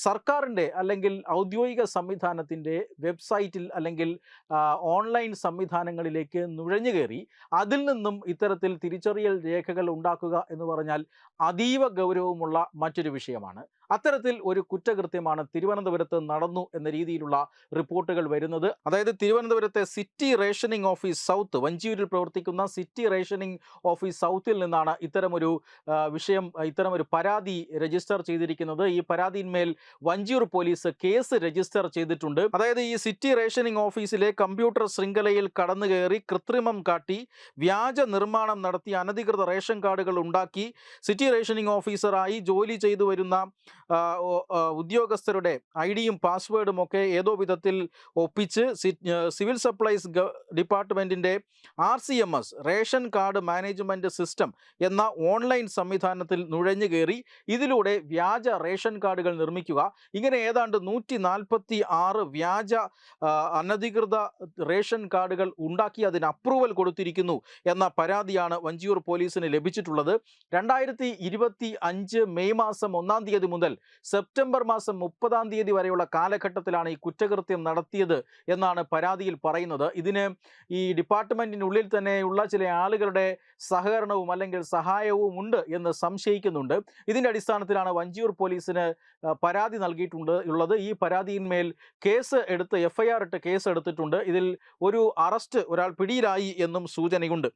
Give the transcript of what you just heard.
സർക്കാരിൻ്റെ അല്ലെങ്കിൽ ഔദ്യോഗിക സംവിധാനത്തിൻ്റെ വെബ്സൈറ്റിൽ അല്ലെങ്കിൽ ഓൺലൈൻ സംവിധാനങ്ങളിലേക്ക് നുഴഞ്ഞു കയറി അതിൽ നിന്നും ഇത്തരത്തിൽ തിരിച്ചറിയൽ രേഖകൾ ഉണ്ടാക്കുക എന്ന് പറഞ്ഞാൽ അതീവ ഗൗരവമുള്ള മറ്റൊരു വിഷയമാണ്. അത്തരത്തിൽ ഒരു കുറ്റകൃത്യമാണ് തിരുവനന്തപുരത്ത് നടന്നു എന്ന രീതിയിലുള്ള റിപ്പോർട്ടുകൾ വരുന്നത്. അതായത് തിരുവനന്തപുരത്തെ സിറ്റി റേഷനിംഗ് ഓഫീസ് സൗത്ത്, വഞ്ചിയൂരിൽ പ്രവർത്തിക്കുന്ന സിറ്റി റേഷനിംഗ് ഓഫീസ് സൗത്തിൽ നിന്നാണ് ഇത്തരമൊരു പരാതി രജിസ്റ്റർ ചെയ്തിരിക്കുന്നത്. ഈ പരാതിയിന്മേൽ വഞ്ചിയൂർ പോലീസ് കേസ് രജിസ്റ്റർ ചെയ്തിട്ടുണ്ട്. അതായത് ഈ സിറ്റി റേഷനിംഗ് ഓഫീസിലെ കമ്പ്യൂട്ടർ ശൃംഖലയിൽ കടന്നു കയറി കൃത്രിമം കാട്ടി വ്യാജ നിർമ്മാണം നടത്തി അനധികൃത റേഷൻ കാർഡുകൾ ഉണ്ടാക്കി സിറ്റി റേഷനിംഗ് ഓഫീസറായി ജോലി ചെയ്തു വരുന്ന ഉദ്യോഗസ്ഥരുടെ ഐഡിയും പാസ്വേഡും ഒക്കെ ഏതോ വിധത്തിൽ ഒപ്പിച്ച് സിവിൽ സപ്ലൈസ് ഡിപ്പാർട്ട്മെൻറ്റിൻ്റെ RCMS ration card management system എന്ന ഓൺലൈൻ സംവിധാനത്തിൽ നുഴഞ്ഞു കയറി ഇതിലൂടെ വ്യാജ റേഷൻ കാർഡുകൾ നിർമ്മിക്കുക. ഇങ്ങനെ ഏതാണ്ട് 146 വ്യാജ അനധികൃത റേഷൻ കാർഡുകൾ ഉണ്ടാക്കി അതിന് അപ്രൂവൽ കൊടുത്തിരിക്കുന്നു എന്ന പരാതിയാണ് വഞ്ചിയൂർ പോലീസിന് ലഭിച്ചിട്ടുള്ളത്. 2025 മെയ് മാസം 1-ാം തീയതി മുതൽ സെപ്റ്റംബർ മാസം 30-ാം തീയതി വരെയുള്ള കാലഘട്ടത്തിലാണ് ഈ കുറ്റകൃത്യം നടത്തിയത് എന്നാണ് പരാതിയിൽ പറയുന്നത്. ഇതിന് ഈ ഡിപ്പാർട്ട്മെൻറ്റിനുള്ളിൽ തന്നെയുള്ള ചില ആളുകളുടെ സഹകരണവും അല്ലെങ്കിൽ സഹായവും ഉണ്ട് എന്ന് സംശയിക്കുന്നുണ്ട്. ഇതിൻ്റെ അടിസ്ഥാനത്തിലാണ് വഞ്ചിയൂർ പോലീസിന് പരാതി നൽകിയിട്ടുള്ളത്. ഈ പരാതിയിന്മേൽ FIR ഇട്ട് കേസ് എടുത്തിട്ടുണ്ട്. ഇതിൽ ഒരാൾ പിടിയിലായി എന്നും സൂചനയുണ്ട്.